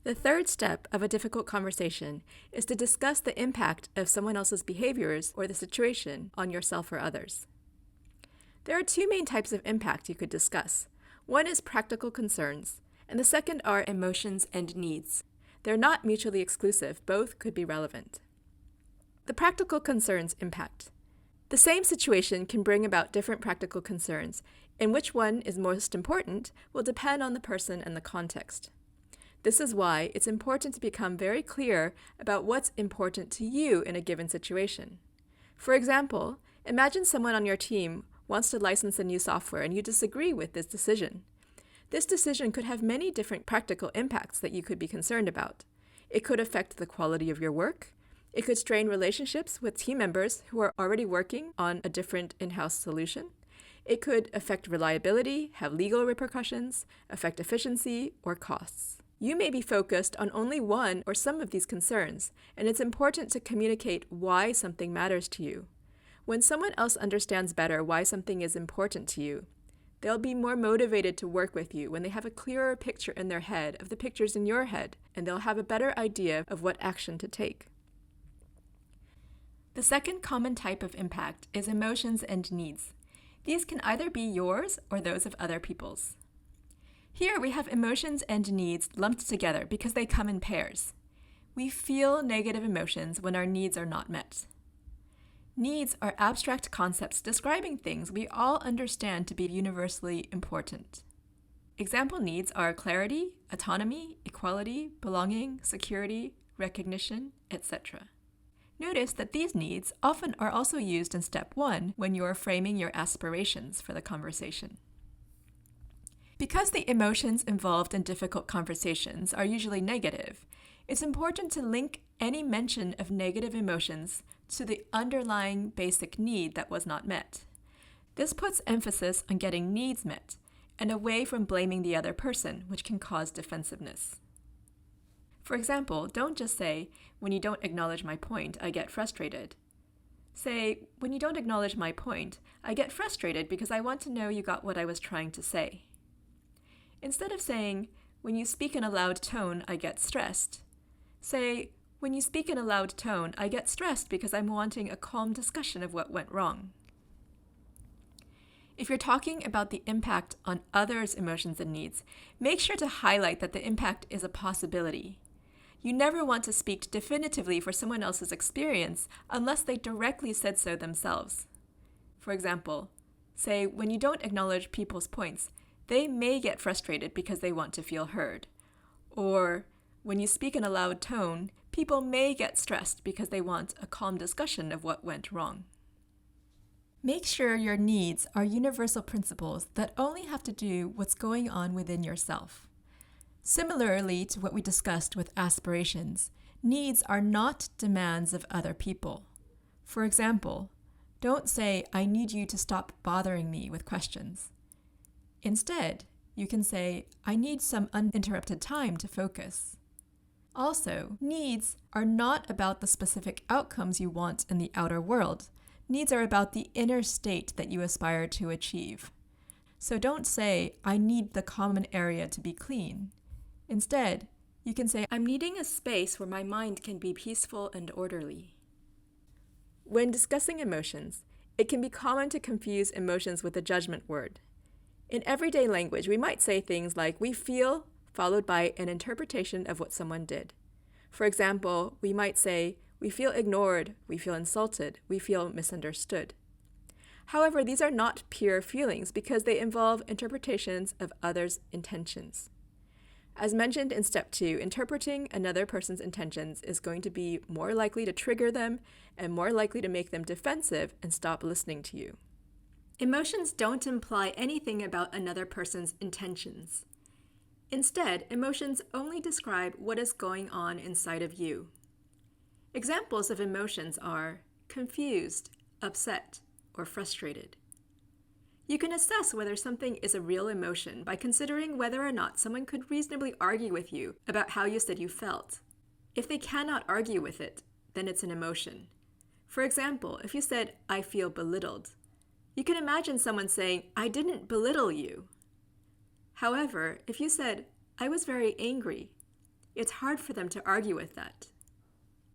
The third step of a difficult conversation is to discuss the impact of someone else's behaviors or the situation on yourself or others. There are two main types of impact you could discuss. One is practical concerns, and the second are emotions and needs. They're not mutually exclusive, both could be relevant. The practical concerns impact. The same situation can bring about different practical concerns, and which one is most important will depend on the person and the context. This is why it's important to become very clear about what's important to you in a given situation. For example, imagine someone on your team wants to license a new software and you disagree with this decision. This decision could have many different practical impacts that you could be concerned about. It could affect the quality of your work. It could strain relationships with team members who are already working on a different in-house solution. It could affect reliability, have legal repercussions, affect efficiency, or costs. You may be focused on only one or some of these concerns, and it's important to communicate why something matters to you. When someone else understands better why something is important to you, they'll be more motivated to work with you when they have a clearer picture in their head of the pictures in your head, and they'll have a better idea of what action to take. The second common type of impact is emotions and needs. These can either be yours or those of other people's. Here we have emotions and needs lumped together because they come in pairs. We feel negative emotions when our needs are not met. Needs are abstract concepts describing things we all understand to be universally important. Example needs are clarity, autonomy, equality, belonging, security, recognition, etc. Notice that these needs often are also used in step 1 when you are framing your aspirations for the conversation. Because the emotions involved in difficult conversations are usually negative, it's important to link any mention of negative emotions to the underlying basic need that was not met. This puts emphasis on getting needs met and away from blaming the other person, which can cause defensiveness. For example, don't just say, "When you don't acknowledge my point, I get frustrated." Say, "When you don't acknowledge my point, I get frustrated because I want to know you got what I was trying to say." Instead of saying, "When you speak in a loud tone, I get stressed," say, "When you speak in a loud tone, I get stressed because I'm wanting a calm discussion of what went wrong." If you're talking about the impact on others' emotions and needs, make sure to highlight that the impact is a possibility. You never want to speak definitively for someone else's experience unless they directly said so themselves. For example, say, "When you don't acknowledge people's points, they may get frustrated because they want to feel heard." Or, "When you speak in a loud tone, people may get stressed because they want a calm discussion of what went wrong." Make sure your needs are universal principles that only have to do what's going on within yourself. Similarly to what we discussed with aspirations, needs are not demands of other people. For example, don't say, "I need you to stop bothering me with questions." Instead, you can say, "I need some uninterrupted time to focus." Also, needs are not about the specific outcomes you want in the outer world. Needs are about the inner state that you aspire to achieve. So don't say, "I need the common area to be clean." Instead, you can say, "I'm needing a space where my mind can be peaceful and orderly." When discussing emotions, it can be common to confuse emotions with a judgment word. In everyday language, we might say things like "we feel" followed by an interpretation of what someone did. For example, we might say, "We feel ignored, we feel insulted, we feel misunderstood." However, these are not pure feelings because they involve interpretations of others' intentions. As mentioned in step 2, interpreting another person's intentions is going to be more likely to trigger them and more likely to make them defensive and stop listening to you. Emotions don't imply anything about another person's intentions. Instead, emotions only describe what is going on inside of you. Examples of emotions are confused, upset, or frustrated. You can assess whether something is a real emotion by considering whether or not someone could reasonably argue with you about how you said you felt. If they cannot argue with it, then it's an emotion. For example, if you said, "I feel belittled," you can imagine someone saying, "I didn't belittle you." However, if you said, "I was very angry," it's hard for them to argue with that.